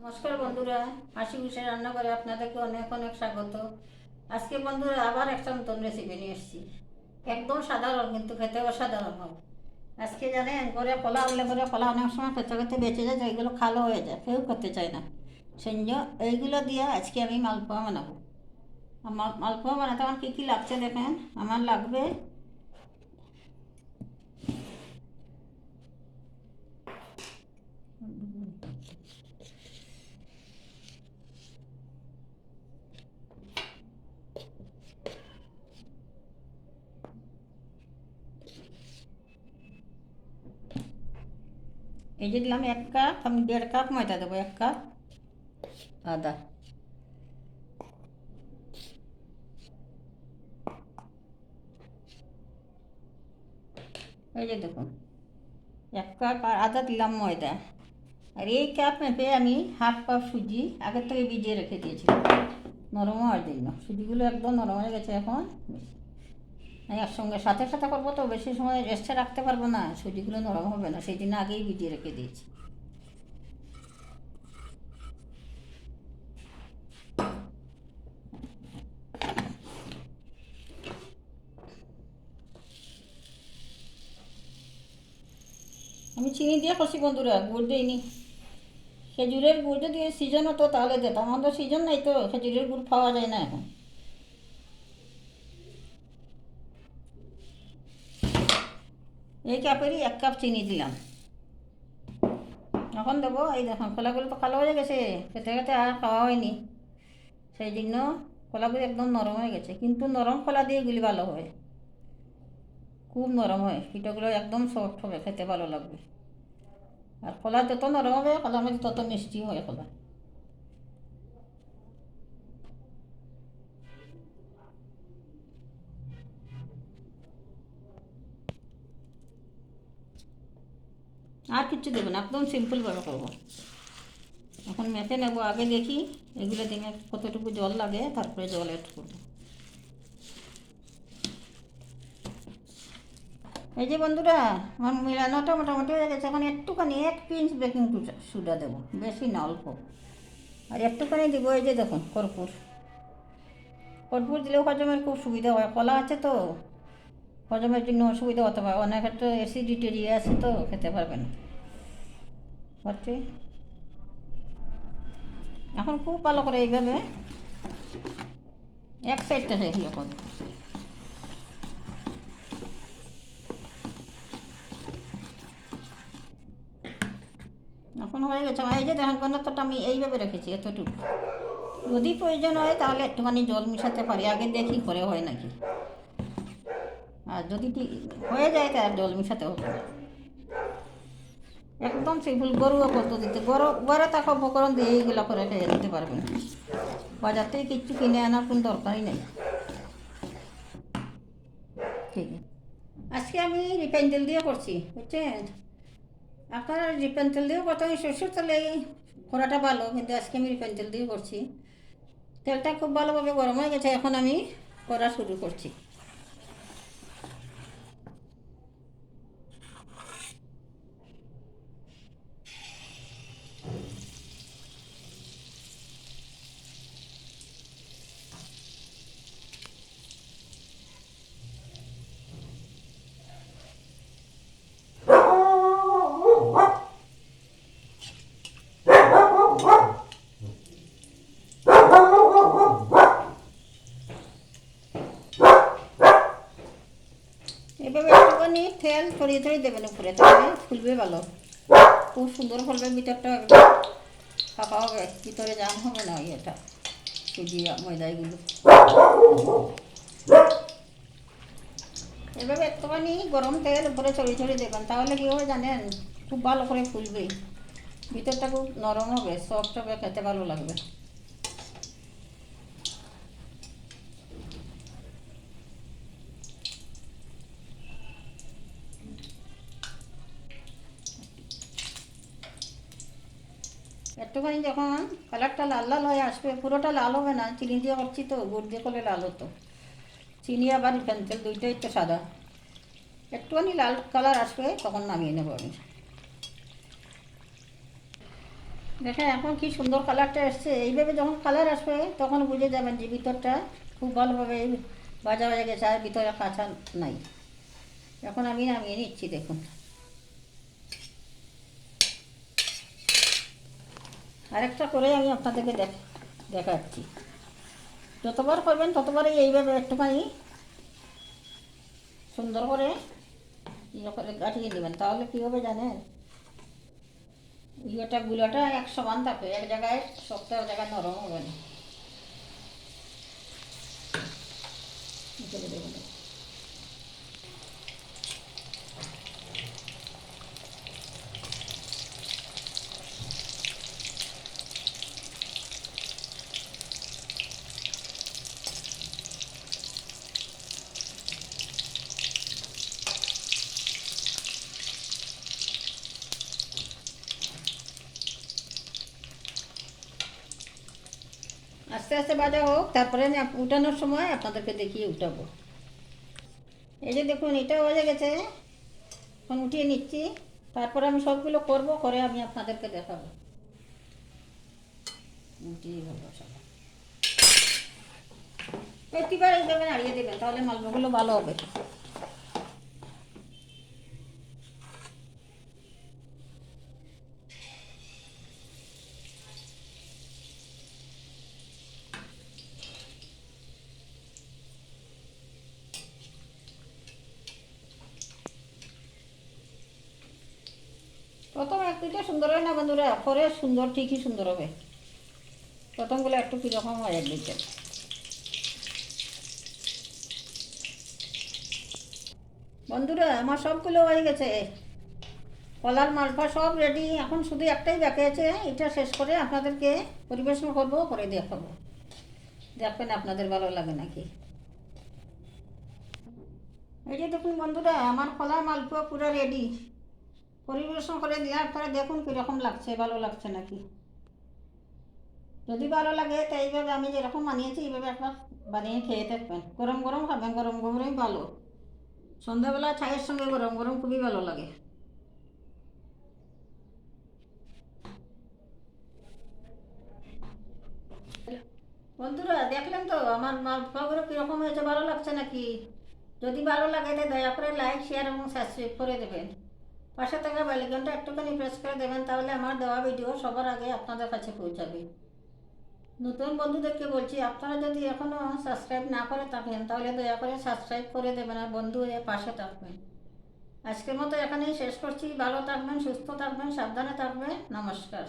নমস্কার বন্ধুরা, হাসি খুশি রান্না করে আপনাদেরকে অনেক অনেক স্বাগত। আজকে বন্ধুরা আবার একটা নতুন রেসিপি নিয়ে এসেছি। একদম সাধারণ কিন্তু খেতে অসাধারণ হবে। আজকে জানেন করে কলা উল্লে করে কলা অনেক সময় খেতে খেতে বেঁচে যায়, এগুলো খালো হয়ে যায়, কেউ করতে চায় না। সেই এইগুলো দিয়ে আজকে আমি মালপোয়া বানাবো। আমার মালপোয়া বানাতে আমার কী কী লাগছে দেখেন। আমার লাগবে এই যে দিলাম 1 কাপ, আমি 1.5 কাপ ময়দা দেবো, 1 কাপ আদা, এই যে দেখুন 1 কাপ আর আদা দিলাম ময়দা। আর এই কাপ মেপে আমি 1/2 কাপ সুজি আগের থেকে ভিজিয়ে রেখে দিয়েছিলাম নরম হওয়ার জন্য। সুজিগুলো একদম নরম হয়ে গেছে এখন। আমি একসঙ্গে সাথে সাথে করবো তো বেশি সময় রেস্টে রাখতে পারবো না, সুজিগুলো নরম হবে না, সেই জন্য আগেই ভিজিয়ে রেখে দিয়েছি। আমি চিনি দিয়ে করছি বন্ধুরা, গুড় দিইনি। খেজুরের গুড় যদি সিজন হতো তাহলে দিতাম, আমাদের সিজন নেই তো, খেজুরের গুড় পাওয়া যায় না এখন। এই কাপেরই 1 কাপ চিনি দিলাম। এখন দেবো, এই দেখুন কলাগুলো তো কালো হয়ে গেছে, খেতে খেতে আর খাওয়া হয়নি, সেই জন্য কলাগুলো একদম নরম হয়ে গেছে। কিন্তু নরম কলা দিয়ে এগুলি ভালো হয়, খুব নরম হয়, পিঠাগুলো একদম সফট হবে, খেতে ভালো লাগবে। আর কলা যত নরম হবে কলার মধ্যে তত মিষ্টি হয় কলা। আর কিচ্ছু দেবো না, একদম সিম্পলভাবে করবো। এখন মেখে নেবো, আগে দেখি এগুলো দিয়ে কতটুকু জল লাগে, তারপরে জল অ্যাড করবো। এই যে বন্ধুরা আমার মিলানোটা মোটামুটি হয়ে গেছে। এখন একটুখানি 1 পিঞ্চ বেকিং সোডা দেবো, বেশি না অল্প। আর একটুখানি দিব এই যে দেখুন কর্পূর। কর্পূর দিলেও হজমের খুব সুবিধা হয়, কলা আছে তো হজমের জন্য অসুবিধা হতে পারে, অনেক ক্ষেত্রে অ্যাসিডিটি আছে তো খেতে পারবে না হচ্ছে। এখন খুব ভালো করে এইভাবে এক সাইডটা রেখে এখন এখন হয়ে গেছে। এই যে দেখেন ঘনত্বটা আমি এইভাবে রেখেছি এতটুকু। যদি প্রয়োজন হয় তাহলে একটুখানি জল মিশাতে পারি, আগে দেখি করে হয় নাকি। আর যদি হয়ে যায় তাহলে জল মিশাতে হবে না। একদম সিম্পল ঘরোয়া পদ্ধতিতে, ঘরে থাকা উপকরণ দিয়ে এইগুলো করে খেয়ে দিতে পারবেন। বাজার থেকে কিচ্ছু কিনে আনার কোনো দরকারই নেই। ঠিক আছে, আজকে আমি রিফাইন তেল দিয়ে করছি বুঝছেন। আপনারা রিফাইন তেল দিয়েও করতে হয়, সরষের তেলে করাটা ভালো, কিন্তু আজকে আমি রিফাইন তেল দিয়ে করছি। তেলটা খুব ভালোভাবে গরম হয়ে গেছে, এখন আমি করা শুরু করছি। এভাবে একটুখানি তেল ছড়িয়ে ছড়িয়ে দেবেন উপরে, তাহলে ফুলবে ভালো, খুব সুন্দর ফলবে। ভিতরটা একদম ফাঁকা হবে, ভিতরে জাম হবে না ইয়েটা, সুজি ময়দা এগুলো। এভাবে একটুখানি গরম তেল উপরে ছড়িয়ে ছড়িয়ে দেবেন, তাহলে কী হবে জানেন, খুব ভালো করে ফুলবে, ভিতরটা খুব নরম হবে, সফট হবে, খেতে ভালো লাগবে। একটুখানি যখন কালারটা লাল লাল হয়ে আসবে, পুরোটা লাল হবে না, চিনি দিয়ে করছি তো, গুড় দিয়ে করলে লাল হতো। চিনি আবার রিফাইন তেল দুইটাই তো সাদা। একটুখানি লাল কালার আসবে তখন নামিয়ে নেবো আমি। দেখেন এখন কি সুন্দর কালারটা এসছে। এইভাবে যখন কালার আসবে তখন বুঝে যাবেন যে ভিতরটা খুব ভালোভাবে ভাজা হয়ে গেছে আর ভিতরে কাঁচা নাই। এখন আমি নামিয়ে নিচ্ছি দেখুন। আরেকটা করে আমি আপনাদেরকে দেখাচ্ছি। যতবার করবেন ততবারই এইভাবে একটুখানি সুন্দর করে ইয়ে করে কাটিয়ে নেবেন, তাহলে কী হবে জানেন, ইয়েটা গুলোটা এক সমান থাকবে, এক জায়গায় শক্ত এক জায়গায় নরম হবে না। আস্তে আস্তে ভাজা হোক, তারপরে আমি উঠানোর সময় আপনাদেরকে দেখিয়ে উঠাবো। এই যে দেখুন এটা হয়ে গেছে, এখন উঠিয়ে নিচ্ছি। তারপরে আমি সবগুলো করবো, করে আমি আপনাদেরকে দেখাবো। উঠিয়ে ভালো সব প্রতিবার এইভাবে নাড়িয়ে দেবেন, তাহলে মালগুলো ভালো হবে। প্রথম এক দুইটা সুন্দর হয় না বন্ধুরা, পরে সুন্দর ঠিকই সুন্দর হবে। প্রথমগুলো একটু কীরকম হয় এক দুইটা। বন্ধুরা আমার সবগুলো হয়ে গেছে, কলার মালপোয়া সব রেডি। এখন শুধু একটাই বাকি আছে, এটা শেষ করে আপনাদেরকে পরিবেশন করবো, করে দেখাবো। দেখবেন আপনাদের ভালো লাগে নাকি। এই যে দেখুন বন্ধুরা, আমার কলার মালপোয়া পুরো রেডি। পরিবেশন করে দেওয়ার পরে দেখুন কীরকম লাগছে, ভালো লাগছে নাকি। যদি ভালো লাগে তো এইভাবে আমি যেরকম বানিয়েছি এইভাবে একবার বানিয়ে খেয়ে দেখবেন। গরম গরম খাবেন, গরম গরমই ভালো। সন্ধ্যাবেলা চায়ের সঙ্গে গরম গরম খুবই ভালো লাগে। বন্ধুরা দেখলেন তো আমার মালপোয়াগুলো কীরকম হয়েছে, ভালো লাগছে নাকি। যদি ভালো লাগে তো দয়া করে লাইক শেয়ার এবং সাবস্ক্রাইব করে দেবেন। পাশে থাকা বেল আইকনটা একটুখানি প্রেস করে দেবেন, তাহলে আমার দেওয়া ভিডিও সবার আগে আপনাদের কাছে পৌঁছাবে। নতুন বন্ধুদেরকে বলছি, আপনারা যদি এখনও সাবস্ক্রাইব না করে থাকেন তাহলে দয়া করে সাবস্ক্রাইব করে দেবেন আর বন্ধু হয়ে পাশে থাকবেন। আজকের মতো এখানেই শেষ করছি। ভালো থাকবেন, সুস্থ থাকবেন, সাবধানে থাকবেন। নমস্কার।